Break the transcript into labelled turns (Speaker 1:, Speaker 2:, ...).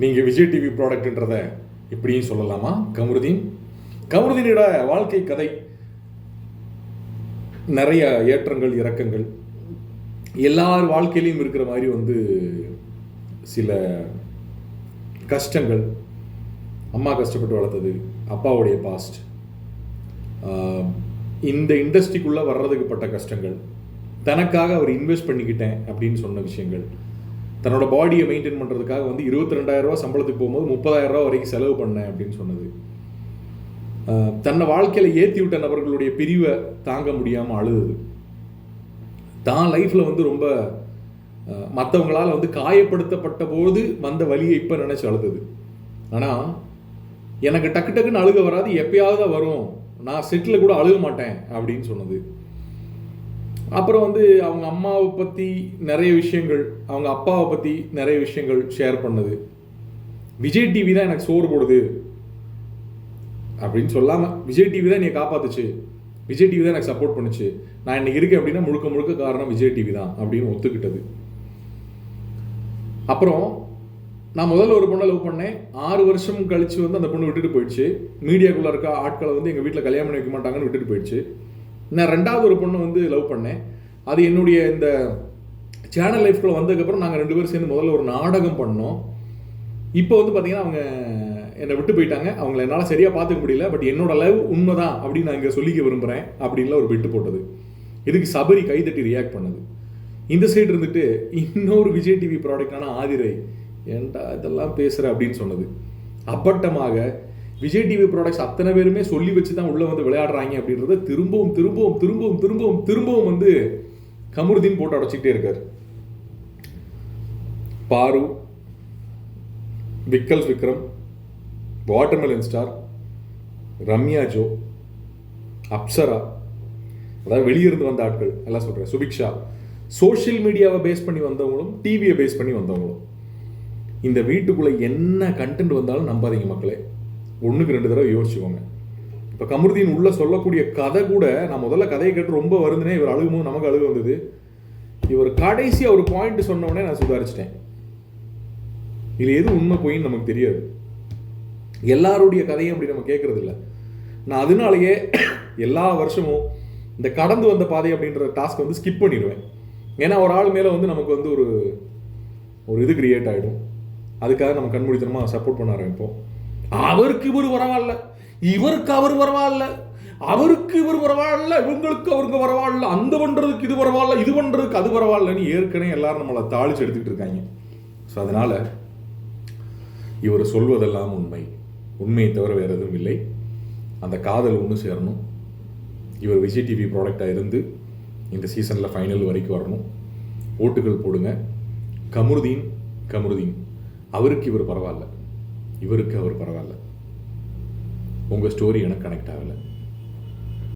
Speaker 1: நீங்கள் விஜய் டிவி ப்ராடக்ட்ன்றதை இப்படியும் சொல்லலாமா? கமருதீனோட வாழ்க்கை கதை நிறைய ஏற்றங்கள் இறக்கங்கள் எல்லார் வாழ்க்கையிலையும் இருக்கிற மாதிரி சில கஷ்டங்கள். அம்மா கஷ்டப்பட்டு வளர்த்தது, அப்பாவுடைய பாஸ்ட், இந்த இண்டஸ்ட்ரிக்குள்ளே வர்றதுக்கு பட்ட கஷ்டங்கள், தனக்காக அவர் இன்வெஸ்ட் பண்ணிக்கிட்டேன் அப்படின்னு சொன்ன விஷயங்கள், தன்னோட பாடியை மெயின்டைன் பண்ணுறதுக்காக 22,000 சம்பளத்துக்கு போகும்போது 30,000 வரைக்கும் செலவு பண்ணேன் அப்படின்னு சொன்னது, தன்னை வாழ்க்கையில் ஏற்றி விட்ட நபர்களுடைய பிரிவை தாங்க முடியாமல் அழுது, தான் லைஃப்பில் ரொம்ப மற்றவங்களால் காயப்படுத்தப்பட்ட போது வந்த வலியை இப்போ நினச்சி அழுது. ஆனால் எனக்கு டக்கு டக்குன்னு அழுக வராது, எப்பயாவது தான் வரும், நான் செட்டில் கூட அழுக மாட்டேன் அப்படின்னு சொன்னது. அப்புறம் அவங்க அம்மாவை பற்றி நிறைய விஷயங்கள், அவங்க அப்பாவை பற்றி நிறைய விஷயங்கள் ஷேர் பண்ணது. விஜய் டிவி தான் எனக்கு சோறு போடுது அப்படின்னு சொல்லாமல், விஜய் டிவி தான் என்னை காப்பாத்துச்சு, விஜய் டிவி தான் எனக்கு சப்போர்ட் பண்ணுச்சு, நான் இன்னைக்கு இருக்கேன் அப்படின்னா முழுக்க முழுக்க காரணம் விஜய் டிவி தான் அப்படின்னு ஒத்துக்கிட்டது. அப்புறம் நான் முதல்ல ஒரு பொண்ணை லவ் பண்ணேன், 6 வருஷம் கழிச்சு அந்த பொண்ணு விட்டுட்டு போயிடுச்சு. மீடியாக்குள்ளே இருக்க ஆட்களை எங்கள் வீட்டில் கல்யாணம் பண்ணி வைக்க மாட்டாங்கன்னு விட்டுட்டு போயிடுச்சு. நான் 2வது ஒரு பொண்ணு லவ் பண்ணேன். அது என்னுடைய இந்த சேனல் லைஃப்குள்ளே வந்ததுக்கப்புறம் நாங்கள் 2 பேரும் சேர்ந்து முதல்ல ஒரு நாடகம் பண்ணோம். இப்போ பார்த்தீங்கன்னா அவங்க என்னை விட்டு போயிட்டாங்க, அவங்கள என்னால் சரியாக பார்த்துக்க முடியல. பட் என்னோட லவ் உண்மைதான் அப்படின்னு நான் இங்கே சொல்லிக்க விரும்புகிறேன் அப்படின்லாம் ஒரு பிட்டு போட்டது. இதுக்கு சபரி கைதட்டி ரியாக்ட் பண்ணது. இந்த சைடு இருந்துட்டு இன்னொரு விஜய் டிவி ப்ராடக்டான ஆதிரை, ஏன்டா இதெல்லாம் பேசுகிற அப்படின்னு சொன்னது. அப்பட்டமாக விஜய் டிவி ப்ராடக்ட்ஸ் அத்தனை பேருமே சொல்லி வச்சு தான் உள்ளே விளையாடுறாங்க அப்படின்றத திரும்பவும் திரும்பவும் திரும்பவும் திரும்பவும் திரும்பவும் கமருதீன் போட்டு அடைச்சிக்கிட்டே இருக்கார். பாரு, விக்கல்ஸ் விக்ரம், வாட்டர்மெலன் ஸ்டார், ரம்யா ஜோ, அப்சரா, அதாவது வெளியிருந்து வந்த ஆட்கள் எல்லாம் சொல்கிறேன், சுபிக்ஷா, சோஷியல் மீடியாவை பேஸ் பண்ணி வந்தவங்களும் டிவியை பேஸ் பண்ணி வந்தவங்களும், இந்த வீட்டுக்குள்ளே என்ன கண்டென்ட் வந்தாலும் நம்பாதீங்க மக்களே, 1க்கு 2 தடவை யோசிச்சுக்கோங்க. இப்போ கமருதீன் உள்ள சொல்லக்கூடிய கதை கூட, நான் முதல்ல கதையை கேட்டு ரொம்ப வருந்தினேன், இவர் அழுகும்போது நமக்கு அழுகு வந்தது. இவர் கடைசியாக ஒரு பாயிண்ட் சொன்னோடனே நான் சுதாரிச்சிட்டேன். இது எது உண்மை போயின்னு நமக்கு தெரியாது, எல்லாருடைய கதையும் அப்படி நம்ம கேட்கறது இல்லை. நான் அதனாலேயே எல்லா வருஷமும் இந்த கடந்து வந்த பாதை அப்படின்ற டாஸ்க் ஸ்கிப் பண்ணிடுவேன். ஏன்னா ஒரு ஆள் மேலே நமக்கு ஒரு இது கிரியேட் ஆகிடும். அதுக்காக நம்ம கண்மூடித்தனமாக சப்போர்ட் பண்ண ஆரம்பிப்போம். அவருக்கு இவர் பரவாயில்ல, இவருக்கு அவர் பரவாயில்ல, அவருக்கு இவர் பரவாயில்ல, இவங்களுக்கு அவருக்கு பரவாயில்ல, அந்த பண்ணுறதுக்கு இது பரவாயில்ல, இது பண்ணுறதுக்கு அது பரவாயில்லன்னு ஏற்கனவே எல்லாரும் நம்மளை தாளிச்சு எடுத்துக்கிட்டு இருக்காங்க. ஸோ அதனால் இவர் சொல்வதெல்லாம் உண்மையை தவிர வேறு எதுவும் இல்லை. அந்த காதல் ஒன்று சேரணும். இவர் விஜய் டிவி ப்ராடக்டாக இருந்து இந்த சீசனில் ஃபைனல் வரைக்கும் வரணும். ஓட்டுகள் போடுங்க. கமருதீன் அவருக்கு இவர் பரவாயில்ல, இவருக்கு அவர் பரவாயில்ல. உங்கள் ஸ்டோரி எனக்கு கனெக்ட் ஆகலை.